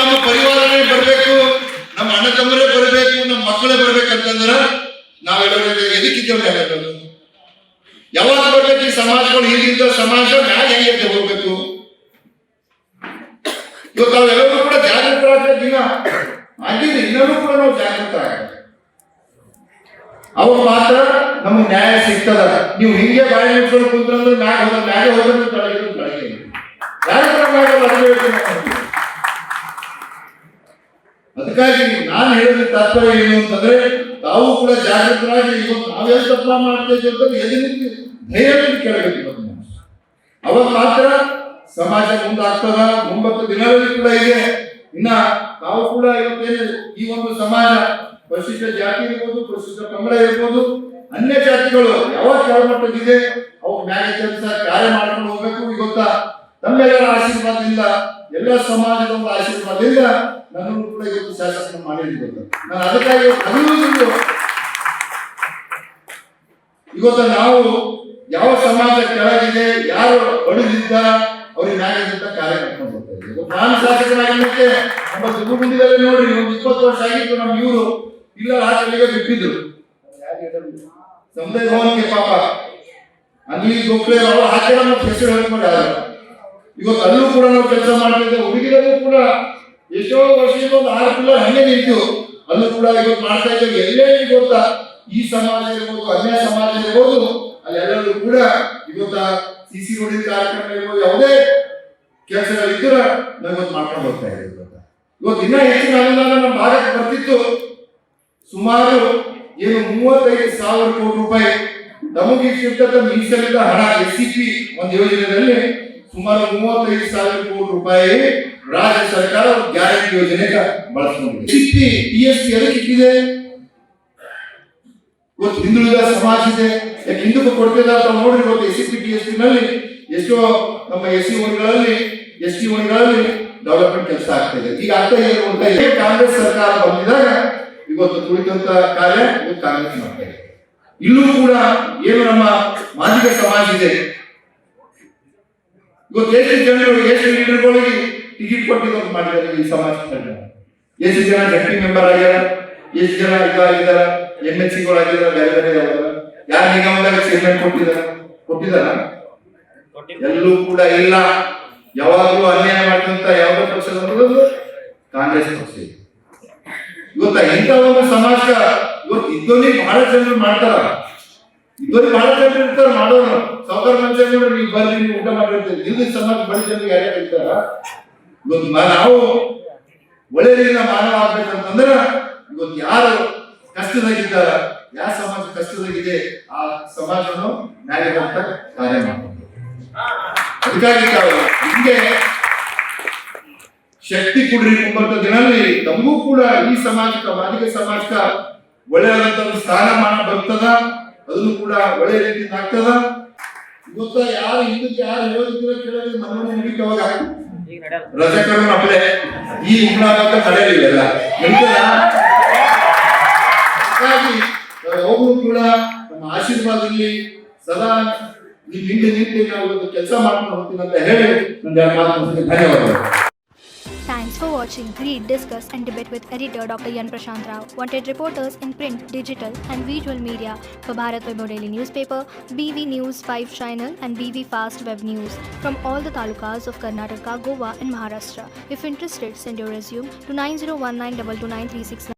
ನಮ್ಮ ಪರಿವಾರನೇ ಬರಬೇಕು, ನಮ್ಮ ಅಣ್ಣ ತಮ್ಮರೇ ಬರಬೇಕು, ನಮ್ಮ ಮಕ್ಕಳೇ ಬರ್ಬೇಕಂತಂದ್ರ ನಾವೆಲ್ಲರೂ ಎದಕ್ಕಿದ್ದೇವೆ? ಯಾವಾಗ ಬರ್ಬೇಕು? ಈ ಸಮಾಜಗಳು ಈಗಿದ್ದ ಸಮಾಜ ಮ್ಯಾಗ ಹೆಂಗೆ ಹೋಗ್ಬೇಕು? ಇವತ್ತು ನಾವೆಲ್ಲರೂ ಕೂಡ ಜಾಗೃತರಾದ ದಿನ ಆಗಿದೆ, ಇನ್ನೂ ಕೂಡ ನಾವು ಜಾಗೃತ ಆಗಬೇಕು. ಅವಾಗ ಮಾತ್ರ ನಮಗೆ ನ್ಯಾಯ ಸಿಗ್ತದ. ನೀವು ಹಿಂಗೆ ಬಾಯಿ ಮುಚ್ಕೊಂಡು ಕುಂತ್ರಂದ್ರೆ ಮ್ಯಾಗೆ ಹೋದ್ರೆ ತಳಗೆ ಅದಕ್ಕಾಗಿ ನಾನು ಹೇಳಿದ ತಾತ್ಪರ್ಯ ಏನು ಅಂತಂದ್ರೆ, ತಾವು ಕೂಡ ಜಾಗೃತರಾಗಿ ಇವತ್ತು ನಾವೆಲ್ಲ ತಪ್ಪ ಮಾಡ್ತೇವೆ ಅಂತ ಎದುರಿಸಿ ಧೈರ್ಯವಾಗಿ ಕೇಳಬೇಕು. ಅವಾಗ ಮಾತ್ರ ಸಮಾಜ ಮುಂದಾಗ್ತದ. ಮುಂಬತ್ತು ದಿನಗಳಲ್ಲಿ ಕೂಡ ಇದೆ. ಇನ್ನ ತಾವು ಕೂಡ ಇವತ್ತೇನು ಈ ಒಂದು ಸಮಾಜ ಪರಿಶಿಷ್ಟ ಜಾತಿ ಇರ್ಬೋದು, ಪರಿಶಿಷ್ಟ ಪಂಗಡ ಇರ್ಬೋದು, ಅನ್ಯ ಜಾತಿಗಳು ಯಾವ ಕೆಳಮಟ್ಟದಿದೆ ಅವು ಮ್ಯಾಗೆ ಕೆಲಸ ಕಾರ್ಯ ಮಾಡ್ಕೊಂಡು ಹೋಗ್ಬೇಕು. ಇವತ್ತ ತಮ್ಮೆಲ್ಲರ ಆಶೀರ್ವಾದದಿಂದ, ಎಲ್ಲ ಸಮಾಜದ ಒಂದು ಆಶೀರ್ವಾದದಿಂದ ನನ್ನನ್ನು ಕೂಡ ಇವತ್ತು ಶಾಸಕ ಮಾಡಿರ್ಬೋದು. ನಾನು ಅದಕ್ಕಾಗಿ ಇವತ್ತು ನಾವು ಯಾವ ಸಮಾಜ ಕೆಳಗಿದೆ, ಯಾರು ಹೊಡೆದಿದ್ದ ಅವ್ರಿಗೆ ನ್ಯಾಯದಂತ ಕಾರ್ಯ ಮಾಡ್ಕೊಂಡು ಹೋಗ್ತಾ ಇದ್ದೀವಿ. ನಾನು ಶಾಸಕರಾಗಿದ್ದಕ್ಕೆ ನಮ್ಮ ಸುಗುಂದಿದಲ್ಲಿ ನೋಡ್ರಿ, ಒಂದು 20 ವರ್ಷ ಆಗಿತ್ತು. ನಮ್ಮ ಇವರು ಇಲ್ಲ ಹಾಕಲಿಗೆ ಬಿಟ್ಟಿದ್ರು ಸಮುದಾಯ ಭವನಕ್ಕೆ. ಪಾಪ ಅಲ್ಲಿ ಗೋಖಲೆ ಅವರು ಹಾಕಿ ನಮ್ಮ ಹೆಸರು ಹೇಳ್ಕೊಂಡು ಇವತ್ತು ಅಲ್ಲೂ ಕೂಡ ನಾವು ಕೆಲಸ ಮಾಡ್ತಿದ್ದೇವೆ. ಹುಡುಗಿರಲ್ಲೂ ಕೂಡ ಎಷ್ಟೋ ವರ್ಷದಿಂದ ಒಂದು 6 ಪಿಲ್ಲರ್ ಹಂಗೆ ನಿಂತು ಅಲ್ಲೂ ಕೂಡ ಇವತ್ತು ಮಾಡ್ತಾ ಇದ್ದೇವೆ. ಎಲ್ಲೇ ಗೊತ್ತಾ, ಈ ಸಮಾಜ ಇರ್ಬೋದು, ಅನ್ಯ ಸಮಾಜ ಇರ್ಬೋದು, ಅಲ್ಲೆಲ್ಲರೂ ಕೂಡ ಇವತ್ತ CC ರೋಡಿನ ಕಾರ್ಯಕ್ರಮ ಇರ್ಬೋದು, ಯಾವುದೇ ಕೆಲಸಗಳಿದ್ದರೂ ನಾವು ಇವತ್ತು ಮಾಡ್ಕೊಂಡು ಹೋಗ್ತಾ ಇದ್ದೀವಿ. ಇವತ್ತು ಇನ್ನೂ ಹೆಚ್ಚಿನ ಅನುದಾನ ನಮ್ಮ ಭಾಗಕ್ಕೆ ಬರ್ತಿತ್ತು. ಸುಮಾರು ಏನು 35,000 ಕೋಟಿ ರೂಪಾಯಿ ನಮಗೆ ಸಿಗ್ತಕ್ಕ ಮೀಸಲಿದ್ದ ಹಣ SCP ಒಂದು ಯೋಜನೆಯಲ್ಲಿ ಸುಮಾರು 35,000 ಕೋಟಿ ರೂಪಾಯಿ ರಾಜ್ಯ ಸರ್ಕಾರ ಗ್ಯಾರಂಟಿ ಯೋಜನೆಗೆ ಬಳಸ್ಕೊಂಡಿದೆ. SCP TSP ಅದಕ್ಕೆ ಇಟ್ಟಿದೆ. ಇವತ್ತು ಹಿಂದುಳಿದ ಸಮಾಜ ಇದೆ, ಯಾಕೆ ಹಿಂದಕ್ಕೆ ಕೊಡ್ತಿಲ್ಲ ಅಂತ ನೋಡ್ರಿ. ಇವತ್ತು SCP TSP ನಲ್ಲಿ ಎಷ್ಟೋ ನಮ್ಮ SC ಓಣಿಗಳಲ್ಲಿ ST ಓಣಿಗಳಲ್ಲಿ ಡೆವಲಪ್ಮೆಂಟ್ ಕೆಲಸ ಆಗ್ತಾ ಇದೆ. ಈಗ ಆಗ್ತಾ ಇದೆ. ಕಾಂಗ್ರೆಸ್ ಸರ್ಕಾರ ಬಂದಿದಾಗ ಇವತ್ತು ಕುರಿತಂತ ಕಾರ್ಯ ಇವತ್ತು ಕಾಂಗ್ರೆಸ್ ಮಾಡ್ತಾ ಇದೆ. ಇಲ್ಲೂ ಕೂಡ ಏನು ನಮ್ಮ ಮಾದಿಗ ಸಮಾಜ ಇದೆ, ಇವತ್ತು ಎಷ್ಟು ಜನರು ಎಷ್ಟು ಲೀಡರ್ಗಳಿಗೆ ಟಿಕೆಟ್ ಕೊಟ್ಟಿದ್ದು ಮಾಡಿದ್ದಾರೆ ಈ ಸಮಾಜದಲ್ಲಿ. ಎಷ್ಟು ಜನ ಜಂಟಿ ಮೆಂಬರ್ ಆಗ್ಯಾರ, ಎಷ್ಟು ಜನ ಇದಾಗಿದ್ದಾರ, MHCಗಳಾಗಿದ್ದಾರೆ, ಬೇರೆ ಬೇರೆ ಯಾರು ನಿಗಮದಾಗ ಚೇರ್ಮನ್ ಕೊಟ್ಟಿದಾರ ಎಲ್ಲೂ ಕೂಡ ಇಲ್ಲ. ಯಾವಾಗಲೂ ಅನ್ಯಾಯ ಮಾಡಿದಂತ ಯಾವುದೇ ಪಕ್ಷ ಕಾಂಗ್ರೆಸ್ ಪಕ್ಷ. ಇವತ್ತ ಇಂಥ ಒಂದು ಸಮಾಜ ಇವತ್ತು ಇದ್ದೋರಿಗೆ ಬಹಳ ಜನರು ಮಾಡ್ತಾರ, ಇದ್ದೋರಿಗೆ ಬಹಳ ಜನರು ಇರ್ತಾರೆ ಮಾಡೋರು. ಸಾವುಕಾರ ಮನುಷ್ಯ ನೀವು ಬರ್ರಿ, ನೀವು ಊಟ ಮಾಡಿರ್ತೀರಿ. ಇದು ಸಮಾಜ ಬಡ ಜನರಿಗೆ ಯಾರ್ಯಾರು ಇರ್ತಾರ. ಇವತ್ತು ನಾವು ಒಳ್ಳೆ ರೀತಿಯ ಮಾನವ ಆಗ್ಬೇಕಂತಂದ್ರೆ ಇವತ್ತು ಯಾರು ಕಷ್ಟದಾಗಿದ್ದಾರ, ಯಾವ ಸಮಾಜ ಕಷ್ಟದಾಗಿದೆ ಆ ಸಮಾಜವನ್ನು ನ್ಯಾಯವಂತ ಕಾರ್ಯ ಮಾಡ್ತಾರೆ. ಅದಕ್ಕಾಗಿ ಹಿಂಗೆ ಶಕ್ತಿ ಕೊಡ್ರಿ. ಮುಂಬರುವ ದಿನದಲ್ಲಿ ನಮಗೂ ಕೂಡ ಈ ಸಮಾಜಕ್ಕೆ, ಮಾದಿಗ ಸಮಾಜಕ್ಕೆ ಒಳ್ಳೆಯಾದಂತ ಒಂದು ಸ್ಥಾನಮಾನ ಬರ್ತದ. ಅದನ್ನು ಕೂಡ ಒಳ್ಳೆ ರೀತಿಯಿಂದ ಆಗ್ತದ. ಇವತ್ತ ಯಾರು ಹಿಂದಕ್ಕೆ ಯಾರು ಹೇಳೋದಿದ್ರೆ ಕೇಳೋದು ಮನಮನೆ ನಡೀತವಾಗ ರಜಕರು ನಪ್ಪಲೆ ಈ ಉಂಟಾಗಂತ ನಡೆಯಲಿಲ್ಲ. ಹಾಗಾಗಿ ಯಾವಾಗಲೂ ಕೂಡ ನಮ್ಮ ಆಶೀರ್ವಾದದಲ್ಲಿ ಸದಾ ನೀವು ಹಿಂದೆ ನಿಂತು ನಾವು ಕೆಲಸ ಮಾಡ್ಕೊಂಡು ಹೋಗ್ತೀನಿ ಅಂತ ಹೇಳಿ ನನ್ನ ಮಾತು ಧನ್ಯವಾದಗಳು. Thanks for watching. Read, discuss and debate with editor Dr. Yan Prashant Rao. Wanted reporters in print, digital and visual media for Bharat Vaibhav Daily Newspaper, BV News 5 Channel and BV Fast Web News from all the talukas of Karnataka, Goa and Maharashtra. If interested, send your resume to 9019229369.